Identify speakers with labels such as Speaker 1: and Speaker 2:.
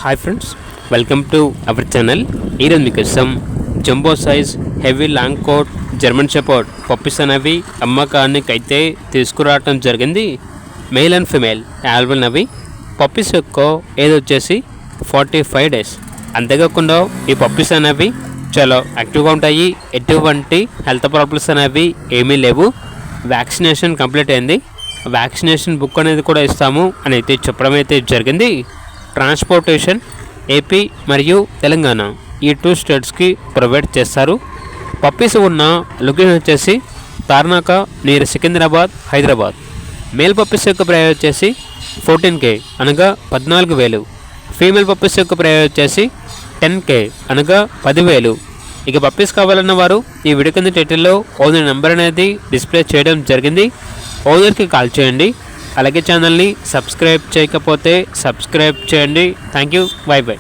Speaker 1: Hi friends, welcome to our channel. ఈరోజు మీకోసం jumbo size heavy long coat German shepherd puppies అనేవి అమ్మకానికి అయితే తీసుకురావటం జరిగింది. మేల్ అండ్ ఫిమేల్ అవైలబుల్ అవి. పప్పీస్ యొక్క ఏజ్ వచ్చేసి 45 డేస్. అంతేకాకుండా ఈ పప్పీస్ అనేవి చాలా యాక్టివ్గా ఉంటాయి. ఎటువంటి హెల్త్ ప్రాబ్లమ్స్ అనేవి ఏమీ లేవు. వ్యాక్సినేషన్ కంప్లీట్ అయింది. వ్యాక్సినేషన్ బుక్ అనేది కూడా ఇస్తాము అని అయితే చెప్పడం అయితే జరిగింది. ట్రాన్స్పోర్టేషన్ ఏపీ మరియు తెలంగాణ ఈ 2 స్టేట్స్కి ప్రొవైడ్ చేస్తారు. పప్పీస్ ఉన్న లొకేషన్ వచ్చేసి Tarnaka near Secunderabad, Hyderabad. Male puppies యొక్క ప్రైస్ వచ్చేసి 14K అనగా 14,000. ఫీమేల్ పప్పీస్ యొక్క ప్రైస్ వచ్చేసి 10K అనగా 10,000. ఇక పప్పీస్ కావాలన్న వారు ఈ వీడియో కింద టైటిల్లో ఓనర్ నెంబర్ అనేది డిస్ప్లే చేయడం జరిగింది. ఓనర్కి కాల్ చేయండి. అలాగే ఛానల్ని సబ్స్క్రైబ్ చేయకపోతే సబ్స్క్రైబ్ చేయండి. Thank you. By by.